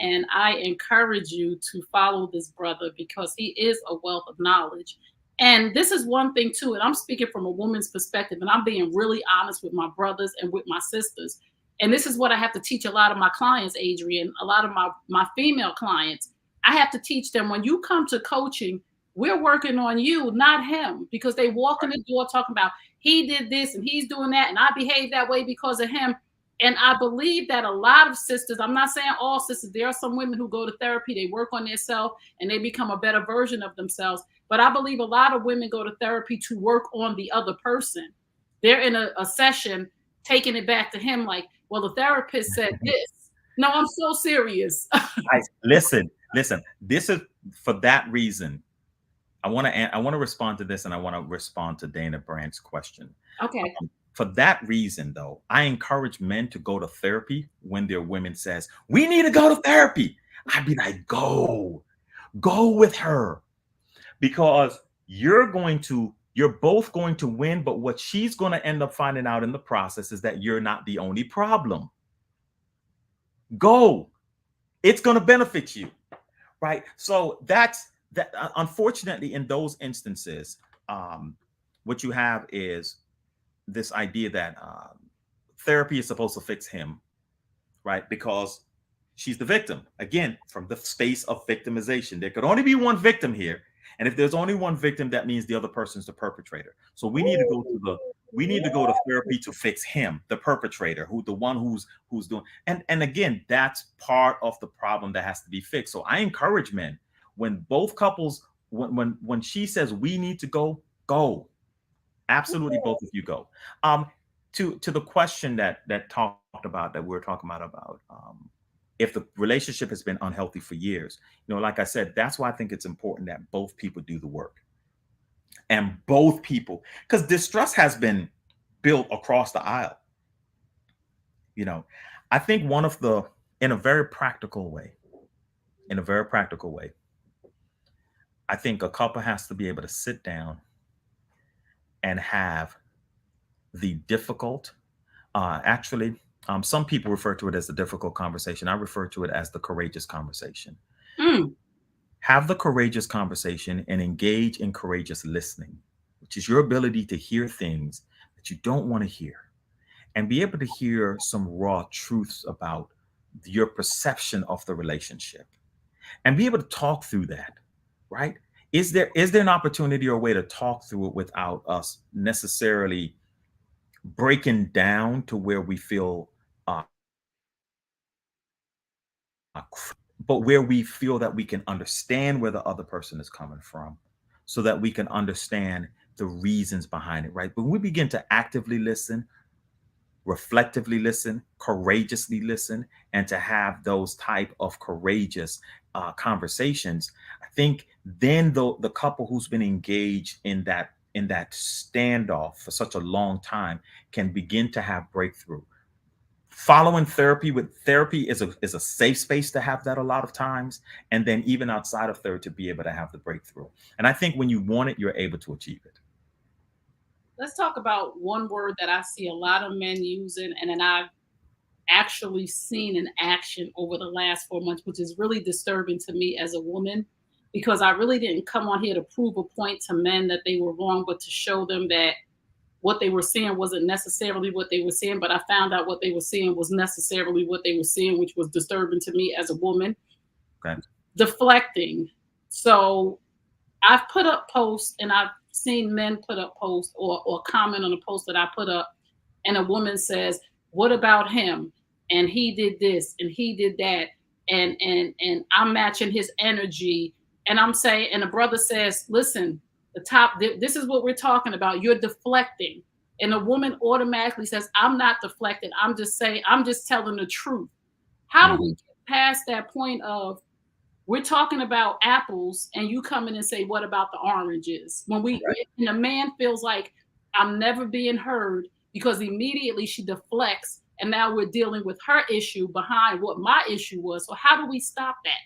And I encourage you to follow this brother, because he is a wealth of knowledge. And this is one thing too, and I'm speaking from a woman's perspective, and I'm being really honest with my brothers and with my sisters. And this is what I have to teach a lot of my clients, Adrian, a lot of my female clients. I have to teach them, when you come to coaching, we're working on you, not him, because they walk in the door talking about he did this and he's doing that and I behaved that way because of him. And I believe that a lot of sisters, I'm not saying all sisters, there are some women who go to therapy, they work on themselves and they become a better version of themselves. But I believe a lot of women go to therapy to work on the other person. They're in a session taking it back to him like, well, the therapist said this. No, I'm so serious. Listen, this is for that reason. I want to respond to this, and I want to respond to Dana Brandt's question. Okay. For that reason, though, I encourage men to go to therapy when their women says, we need to go to therapy. I'd be like, go with her, because you're both going to win. But what she's going to end up finding out in the process is that you're not the only problem. Go. It's going to benefit you. Right. So that's that. Unfortunately, in those instances, what you have is this idea that therapy is supposed to fix him, right? Because she's the victim. Again, from the space of victimization. There could only be one victim here. And if there's only one victim, that means the other person's the perpetrator. So we need to go to therapy to fix him, the perpetrator, the one who's doing. And again, that's part of the problem that has to be fixed. So I encourage men, when both couples, when she says we need to go. Absolutely, both of you go. To the question that talked about, that we're talking about if the relationship has been unhealthy for years, like I said, that's why I think it's important that both people do the work, and both people, because distrust has been built across the aisle. I think in a very practical way, I think a couple has to be able to sit down and have the difficult, some people refer to it as the difficult conversation. I refer to it as the courageous conversation. Have the courageous conversation and engage in courageous listening, which is your ability to hear things that you don't want to hear, and be able to hear some raw truths about your perception of the relationship, and be able to talk through that, right? Is there an opportunity or a way to talk through it without us necessarily breaking down to where we feel but where we feel that we can understand where the other person is coming from, so that we can understand the reasons behind it, right? But when we begin to actively listen, reflectively listen, courageously listen, and to have those type of courageous conversations, I think then the couple who's been engaged in that standoff for such a long time can begin to have breakthrough. Following therapy is a safe space to have that a lot of times, and then even outside of therapy to be able to have the breakthrough. And I think when you want it, you're able to achieve it. Let's talk about one word that I see a lot of men using, and then I've actually seen in action over the last 4 months, which is really disturbing to me as a woman, because I really didn't come on here to prove a point to men that they were wrong, but to show them that what they were seeing wasn't necessarily what they were seeing. But I found out what they were seeing was necessarily what they were seeing, which was disturbing to me as a woman. Okay. Deflecting. So I've put up posts, and I've seen men put up posts or comment on a post that I put up, and a woman says, what about him? And he did this and he did that. And I'm matching his energy. And I'm saying, and a brother says, listen, this is what we're talking about. You're deflecting. And a woman automatically says, I'm not deflecting. I'm just telling the truth. How do we get past that point of, we're talking about apples and you come in and say, what about the oranges? And a man feels like, I'm never being heard, because immediately she deflects, and now we're dealing with her issue behind what my issue was. So how do we stop that?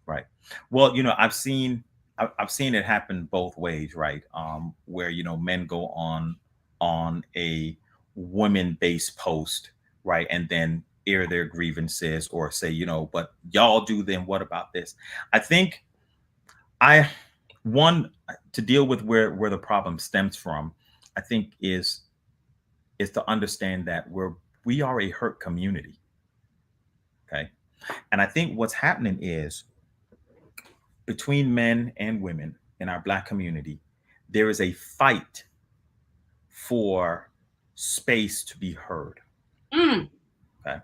Right. Well, I've seen it happen both ways, right? Where men go on a women-based post, right, and then air their grievances or say, but y'all do, then what about this? I think to deal with where the problem stems from, I think is to understand that we are a hurt community. Okay. And I think what's happening is, between men and women in our Black community, there is a fight for space to be heard. Okay.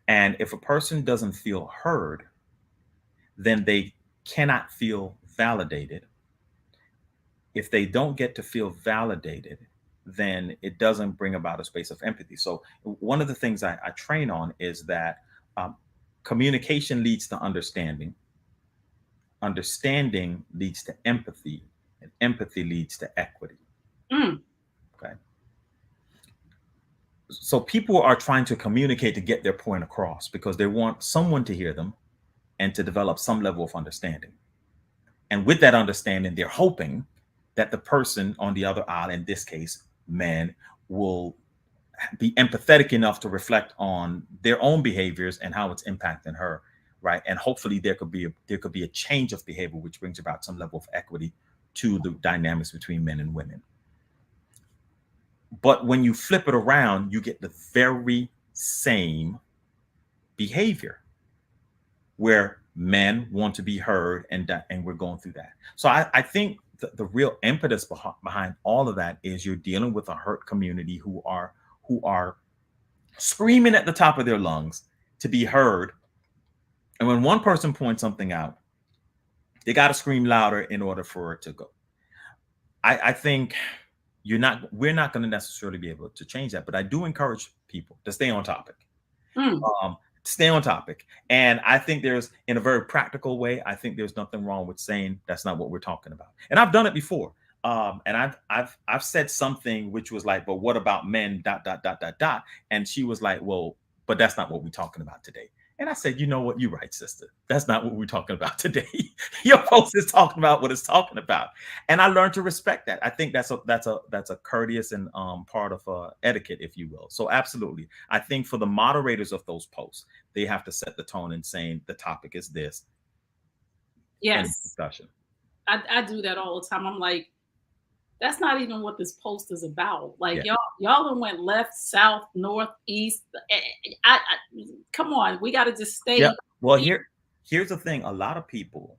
And if a person doesn't feel heard, then they cannot feel validated. If they don't get to feel validated, then it doesn't bring about a space of empathy. So one of the things I train on is that communication leads to understanding. Understanding leads to empathy, and empathy leads to equity. Okay. so people are trying to communicate to get their point across because they want someone to hear them and to develop some level of understanding. And with that understanding, they're hoping that the person on the other aisle, in this case, men, will be empathetic enough to reflect on their own behaviors and how it's impacting her, right? And hopefully there could be a change of behavior which brings about some level of equity to the dynamics between men and women. But when you flip it around, you get the very same behavior where men want to be heard, and we're going through that. So I think the real impetus behind all of that is you're dealing with a hurt community who are screaming at the top of their lungs to be heard. And when one person points something out, they got to scream louder in order for it to go. I think we're not going to necessarily be able to change that, but I do encourage people to stay on topic. Stay on topic. And I think in a very practical way, I think there's nothing wrong with saying that's not what we're talking about. And I've done it before. And I've said something which was like, but what about men, ... And she was like, well, but that's not what we're talking about today. And I said, you know what? You're right, sister. That's not what we're talking about today. Your post is talking about what it's talking about. And I learned to respect that. I think that's a courteous and part of etiquette, if you will. So absolutely. I think for the moderators of those posts, they have to set the tone in saying the topic is this. Yes. Discussion. I do that all the time. I'm like, that's not even what this post is about. Like y'all went left, south, north, east. I come on, we got to just stay. Yeah. Well, here's the thing. A lot of people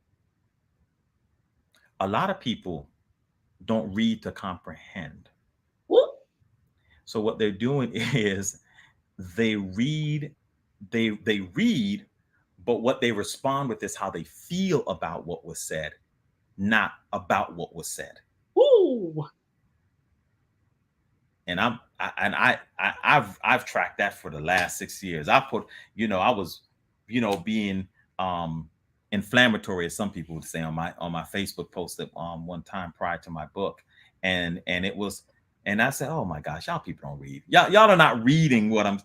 don't read to comprehend. Whoop. So what they're doing is they read, but what they respond with is how they feel about what was said, not about what was said. Ooh. And I've tracked that for the last 6 years. I was being inflammatory, as some people would say, on my Facebook post at one time prior to my book, and I said, oh my gosh, y'all people don't read. Y'all are not reading what I'm,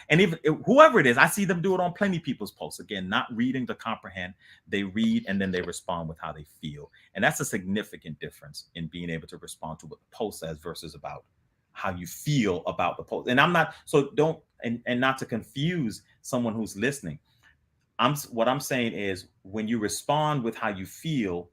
and even whoever it is, I see them do it on plenty of people's posts. Again, not reading to comprehend. They read and then they respond with how they feel. And that's a significant difference in being able to respond to what the post says versus about how you feel about the post. And I'm not, so don't, and not to confuse someone who's listening. What I'm saying is when you respond with how you feel,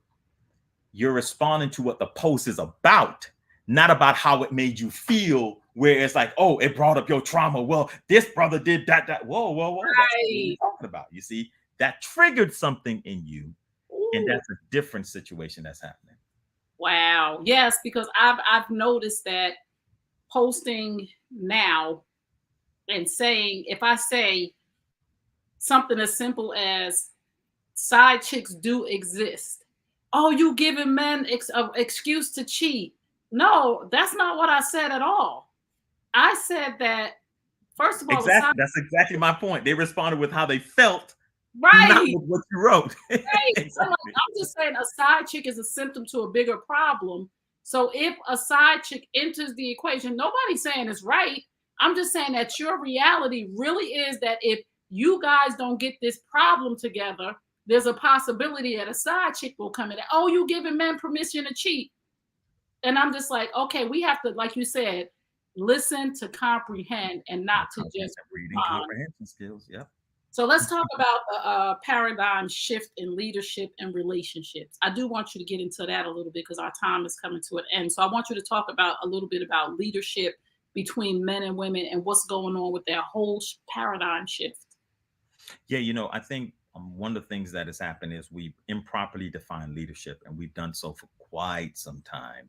you're responding to what the post is about, not about how it made you feel, where it's like, oh, it brought up your trauma. Well, this brother did that. Whoa. Right. That's what we're talking about. You see, that triggered something in you. Ooh. And that's a different situation that's happening. Wow. Yes, because I've noticed that posting now and saying, if I say something as simple as side chicks do exist. Oh, you giving men an excuse to cheat. No, that's not what I said at all. I said that, first of all, exactly. That's exactly my point. They responded with how they felt, right? Not with what you wrote. Right. Exactly. I'm just saying a side chick is a symptom to a bigger problem. So if a side chick enters the equation, nobody's saying it's right. I'm just saying that your reality really is that if you guys don't get this problem together, there's a possibility that a side chick will come in. Oh, you giving men permission to cheat. And I'm just like, okay, we have to, like you said, listen to comprehend and not to just reading comprehension skills. Yeah. So let's talk about the paradigm shift in leadership and relationships. I do want you to get into that a little bit because our time is coming to an end. So I want you to talk about a little bit about leadership between men and women and what's going on with that whole paradigm shift. Yeah, I think one of the things that has happened is we've improperly defined leadership, and we've done so for quite some time.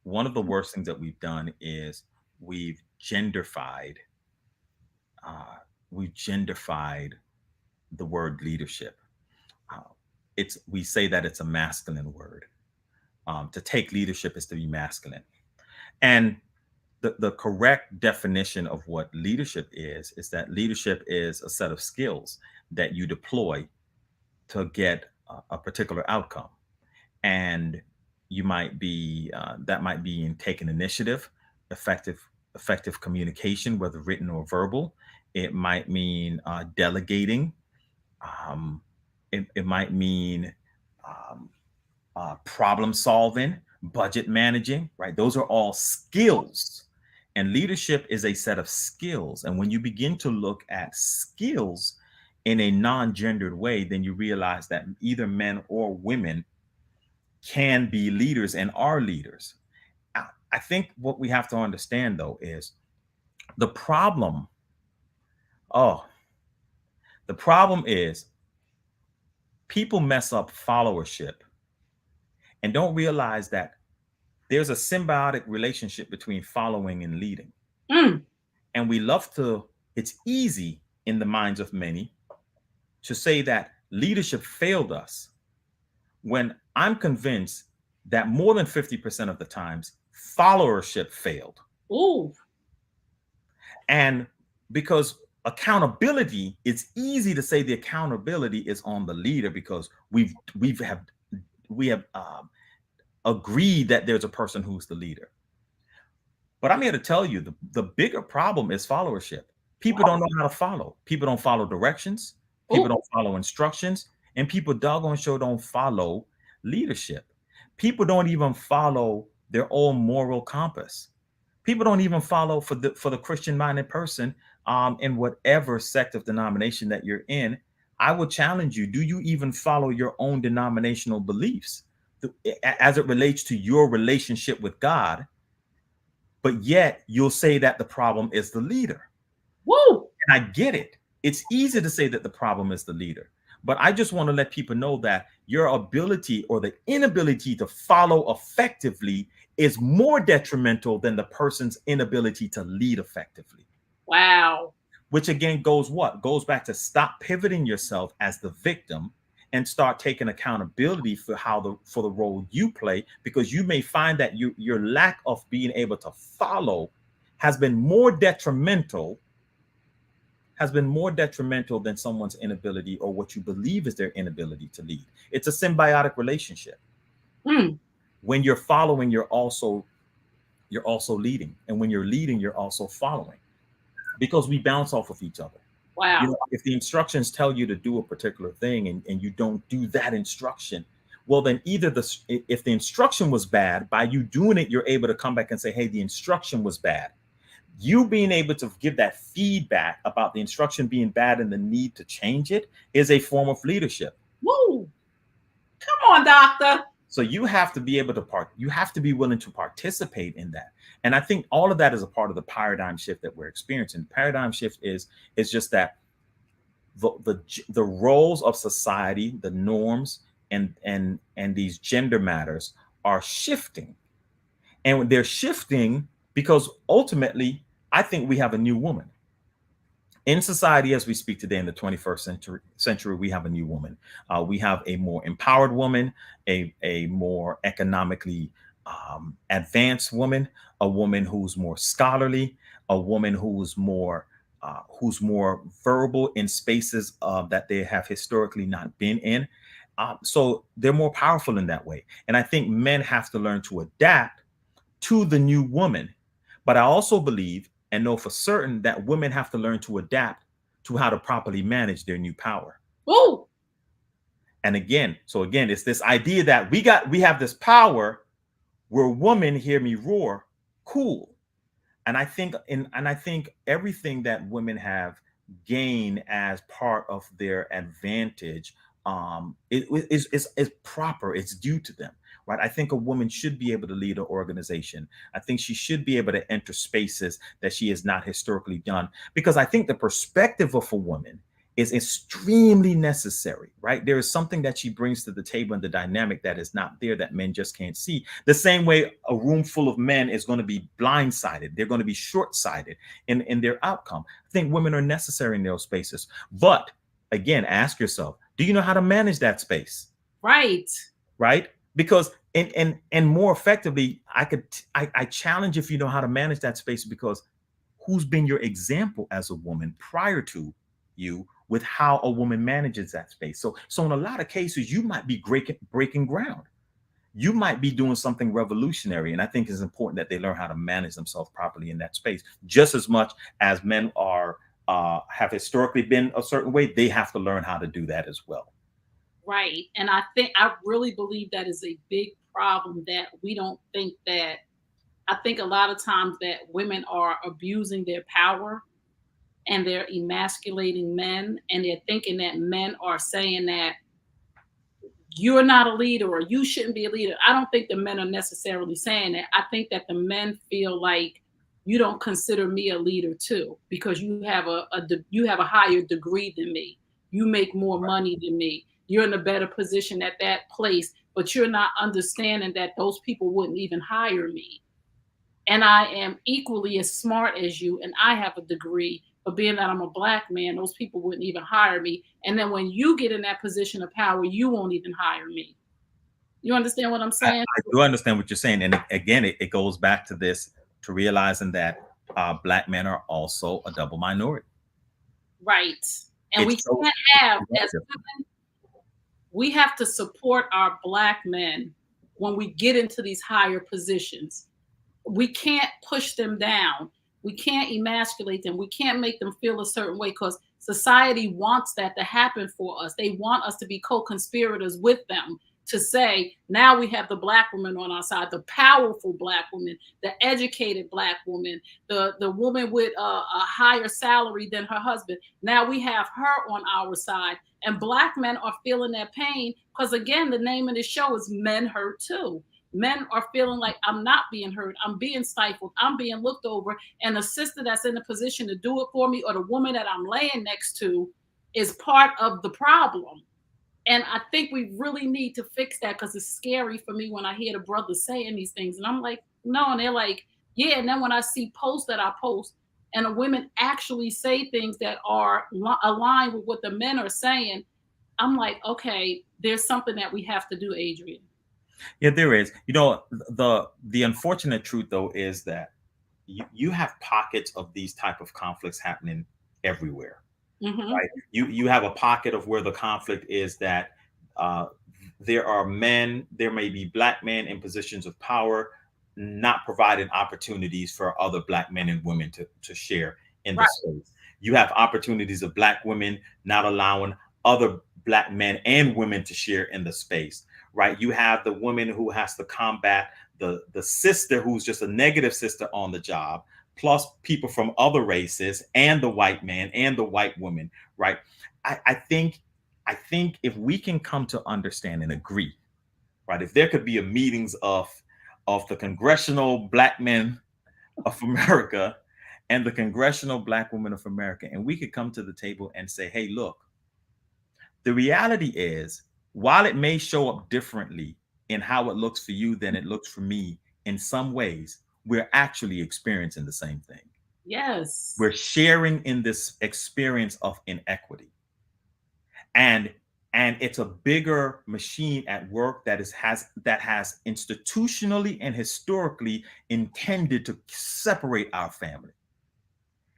One of the worst things that we've done is we've genderfied the word leadership. We say that it's a masculine word. To take leadership is to be masculine. And the correct definition of what leadership is that leadership is a set of skills that you deploy to get a particular outcome. And you might be, that might be in taking initiative, effective effective communication, whether written or verbal. It might mean delegating. Um, it might mean um, problem solving, budget managing, right? Those are all skills. And leadership is a set of skills. And when you begin to look at skills in a non gendered way, then you realize that either men or women can be leaders and are leaders. I think what we have to understand, though, is the problem. Oh, the problem is people mess up followership and don't realize that there's a symbiotic relationship between following and leading. Mm. And we love to, it's easy in the minds of many to say that leadership failed us, when I'm convinced that more than 50% of the times, followership failed. Ooh. And because accountability, it's easy to say the accountability is on the leader because we have agreed that there's a person who's the leader. But I'm here to tell you the bigger problem is followership. People don't know how to follow. People don't follow directions. People don't follow instructions. And people doggone sure don't follow leadership. People don't even follow their own moral compass. People don't even follow for the Christian-minded person in whatever sect of denomination that you're in. I would challenge you, do you even follow your own denominational beliefs as it relates to your relationship with God? But yet you'll say that the problem is the leader. Woo! And I get it. It's easy to say that the problem is the leader. But I just want to let people know that your ability or the inability to follow effectively is more detrimental than the person's inability to lead effectively. Wow. Which again goes back to stop pivoting yourself as the victim and start taking accountability for the role you play, because you may find that your lack of being able to follow has been more detrimental than someone's inability or what you believe is their inability to lead. It's a symbiotic relationship. Mm. When you're following, you're also leading. And when you're leading, you're also following, because we bounce off of each other. Wow. You know, if the instructions tell you to do a particular thing and you don't do that instruction, well, then either if the instruction was bad, by you doing it, you're able to come back and say, hey, the instruction was bad. You being able to give that feedback about the instruction being bad and the need to change it is a form of leadership. Woo! Come on, doctor. So you have to be able to you have to be willing to participate in that. And I think all of that is a part of the paradigm shift that we're experiencing. The paradigm shift is just that the roles of society, the norms, and these gender matters are shifting. And they're shifting because ultimately, I think we have a new woman. In society as we speak today in the 21st century, we have a new woman. We have a more empowered woman, a more economically advanced woman, a woman who's more scholarly, a woman who's more verbal in spaces that they have historically not been in. So they're more powerful in that way. And I think men have to learn to adapt to the new woman. But I also believe and know for certain that women have to learn to adapt to how to properly manage their new power. Woo! And again, it's this idea that we have this power where women hear me roar, cool. And I think everything that women have gained as part of their advantage is proper, it's due to them. Right. I think a woman should be able to lead an organization. I think she should be able to enter spaces that she has not historically done, because I think the perspective of a woman is extremely necessary. Right. There is something that she brings to the table and the dynamic that is not there, that men just can't see. The same way a room full of men is going to be blindsided. They're going to be short-sighted in their outcome. I think women are necessary in those spaces. But again, ask yourself, do you know how to manage that space? Right. Right. Because and more effectively, I challenge if you know how to manage that space, because who's been your example as a woman prior to you with how a woman manages that space? So in a lot of cases, you might be breaking ground. you might be doing something revolutionary. And I think it's important that they learn how to manage themselves properly in that space, just as much as men are have historically been a certain way. They have to learn how to do that as well. Right. And I really believe that is a big problem, that we don't think that. I think a lot of times that women are abusing their power and they're emasculating men, and they're thinking that men are saying that you're not a leader or you shouldn't be a leader. I don't think the men are necessarily saying that. I think that the men feel like you don't consider me a leader too, because you have you have a higher degree than me. You make more money than me. You're in a better position at that place, but you're not understanding that those people wouldn't even hire me. And I am equally as smart as you, and I have a degree. But being that I'm a black man, those people wouldn't even hire me. And then when you get in that position of power, you won't even hire me. You understand what I'm saying? I do understand what you're saying. And again, it goes back to this, to realizing that black men are also a double minority. Right. And we can't have, as women, we have to support our black men when we get into these higher positions. We can't push them down. We can't emasculate them. We can't make them feel a certain way, because society wants that to happen for us. They want us to be co-conspirators with them, to say, now we have the black woman on our side, the powerful black woman, the educated black woman, the woman with a higher salary than her husband. Now we have her on our side. And black men are feeling that pain because, again, the name of the show is Men Hurt Too. Men are feeling like, I'm not being heard, I'm being stifled, I'm being looked over, and the sister that's in a position to do it for me, or the woman that I'm laying next to, is part of the problem. And I think we really need to fix that, because it's scary for me when I hear the brothers saying these things. And I'm like, no. And they're like, yeah. And then when I see posts that I post and the women actually say things that are aligned with what the men are saying, I'm like, okay, there's something that we have to do, Adrian. Yeah, there is. You know, the unfortunate truth though is that you have pockets of these type of conflicts happening everywhere. Mm-hmm. Right? You have a pocket of where the conflict is that there are men, there may be black men in positions of power, not providing opportunities for other black men and women to share in the space. You have opportunities of black women not allowing other black men and women to share in the space. Right? You have the woman who has to combat the sister who's just a negative sister on the job, plus people from other races, and the white man and the white woman. Right? I think if we can come to understand and agree, right, if there could be a meetings of the Congressional Black Men of America and the Congressional Black Women of America, and we could come to the table and say, hey, look, the reality is, while it may show up differently in how it looks for you than it looks for me, in some ways, we're actually experiencing the same thing. Yes. We're sharing in this experience of inequity. And it's a bigger machine at work that has institutionally and historically intended to separate our family.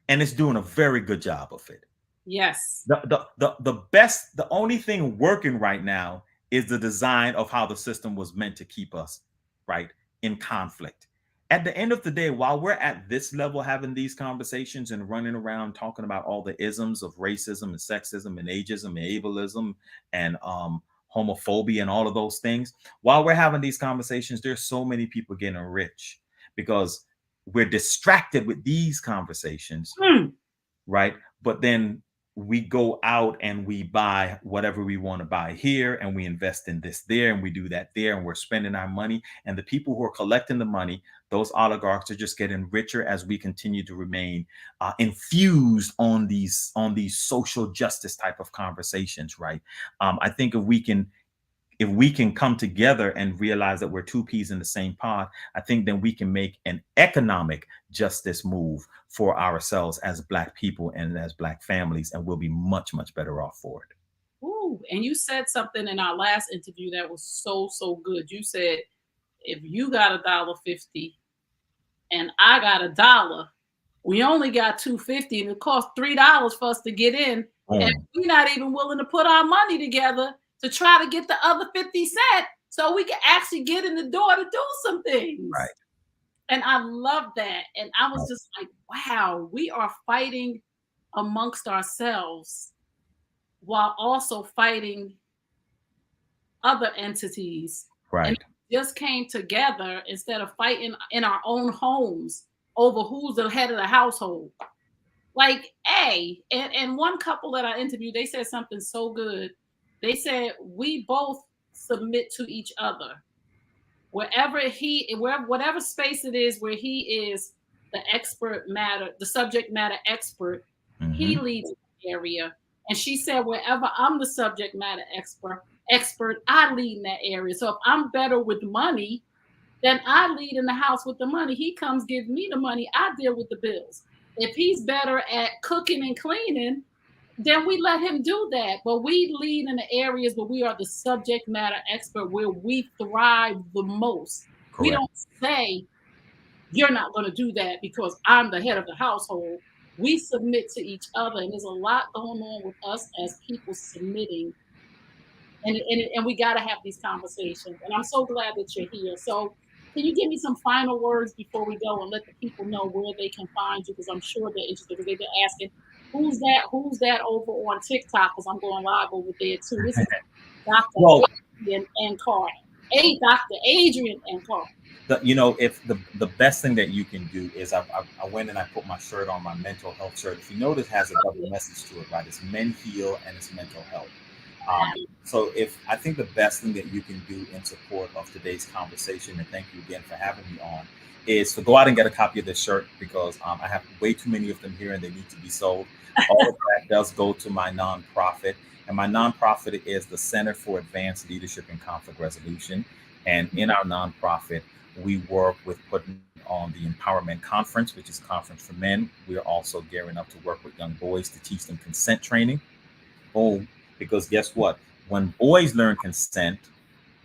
And it's doing a very good job of it. Yes. The only thing working right now is the design of how the system was meant to keep us, right, in conflict. At the end of the day, while we're at this level having these conversations and running around talking about all the isms of racism and sexism and ageism and ableism and homophobia and all of those things, while we're having these conversations, there's so many people getting rich because we're distracted with these conversations, right? But then we go out and we buy whatever we want to buy here, and we invest in this there, and we do that there, and we're spending our money. And the people who are collecting the money, those oligarchs, are just getting richer as we continue to remain infused on these social justice type of conversations, right? I think if we can come together and realize that we're two peas in the same pod, I think then we can make an economic justice move for ourselves as Black people and as Black families, and we'll be much, much better off for it. Ooh, and you said something in our last interview that was so good. You said, if you got $1.50 and I got $1, we only got $2.50, and it cost $3 for us to get in, and we're not even willing to put our money together to try to get the other 50 cents so we can actually get in the door to do some things. Right. And I love that. And I was just like, wow, we are fighting amongst ourselves while also fighting other entities. And Right. it just came together instead of fighting in our own homes over who's the head of the household. Like, and one couple that I interviewed, they said something so good. They said, we both submit to each other. Whatever space it is where he is the subject matter expert, he Mm-hmm. leads the area. And she said, wherever I'm the subject matter expert, I lead in that area. So if I'm better with money, then I lead in the house with the money. He comes give me the money. I deal with the bills. If he's better at cooking and cleaning, then we let him do that. But we lead in the areas where we are the subject matter expert, where we thrive the most. We Correct. don't say, you're not going to do that because I'm the head of the household. We submit to each other. And there's a lot going on with us as people submitting. And we got to have these conversations. And I'm so glad that you're here. So, can you give me some final words before we go and let the people know where they can find you? Because I'm sure they're interested because they've been asking, Who's that over on TikTok? Because I'm going live over there too. This is Dr. Well, Adrian and Carter. Dr. Adrian and Carter. if the best thing that you can do is I went and I put my shirt on, my mental health shirt. If you notice, it has a double message to it, right? It's men heal and it's mental health. So if I think the best thing that you can do in support of today's conversation, and thank you again for having me on, is to go out and get a copy of this shirt because I have way too many of them here and they need to be sold. All of that does go to my nonprofit, and my nonprofit is the Center for Advanced Leadership and Conflict Resolution. And in our nonprofit, we work with putting on the Empowerment Conference, which is a conference for men. We are also gearing up to work with young boys to teach them consent training. Boom. Because guess what? When boys learn consent,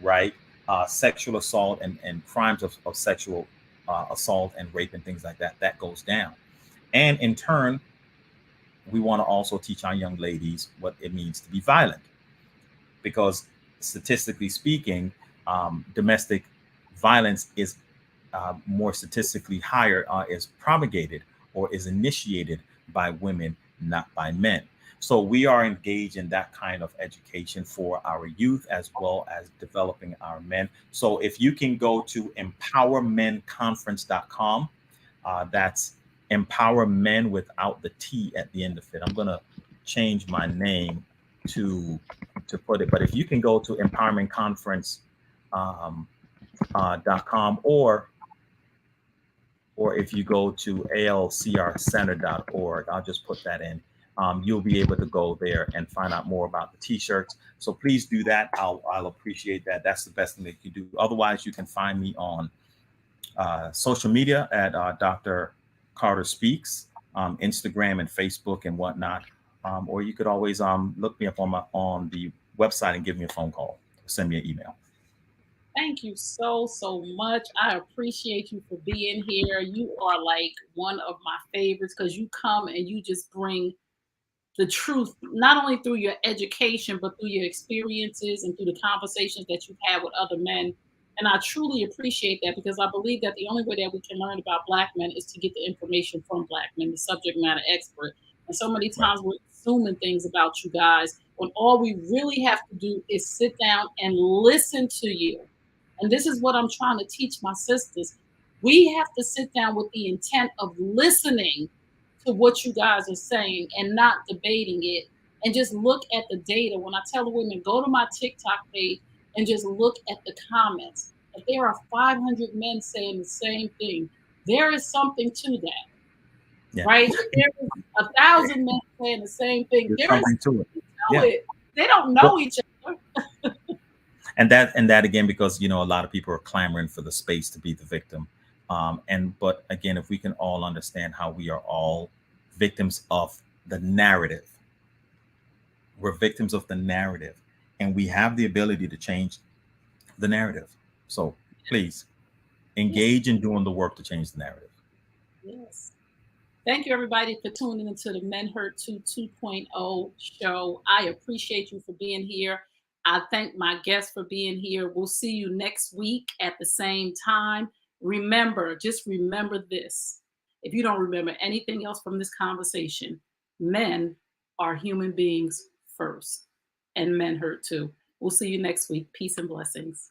right, sexual assault and crimes of sexual assault and rape and things like that, that goes down. And in turn, we want to also teach our young ladies what it means to be violent. Because statistically speaking, domestic violence is more statistically higher, is promulgated or is initiated by women, not by men. So we are engaged in that kind of education for our youth as well as developing our men. So if you can go to empowermenconference.com, that's empower men without the T at the end of it. I'm going to change my name to put it, but if you can go to empowermentconference.com, or if you go to alcrcenter.org, I'll just put that in. You'll be able to go there and find out more about the t-shirts. So please do that. I'll appreciate that. That's the best thing that you do. Otherwise, you can find me on social media at Dr. Carter Speaks, Instagram and Facebook and whatnot. Or you could always look me up on the website and give me a phone call. Send me an email. Thank you so much. I appreciate you for being here. You are like one of my favorites because you come and you just bring the truth, not only through your education, but through your experiences and through the conversations that you've had with other men. And I truly appreciate that because I believe that the only way that we can learn about Black men is to get the information from Black men, the subject matter expert. And so many times we're assuming things about you guys when all we really have to do is sit down and listen to you. And this is what I'm trying to teach my sisters. We have to sit down with the intent of listening to what you guys are saying and not debating it, and just look at the data. When I tell the women, go to my TikTok page and just look at the comments. If there are 500 men saying the same thing, there is something to that. Yeah. Right? If there is 1,000 men saying the same thing, there's something to it. Yeah. They don't know each other. And that again, because a lot of people are clamoring for the space to be the victim. But again, if we can all understand how we are all victims of the narrative, we're victims of the narrative, and we have the ability to change the narrative. So please engage in doing the work to change the narrative. Yes. Thank you, everybody, for tuning into the Men Hurt 2 2.0 show. I appreciate you for being here. I thank my guests for being here. We'll see you next week at the same time. Remember, just remember this. If you don't remember anything else from this conversation, men are human beings first, and men hurt too. We'll see you next week. Peace and blessings.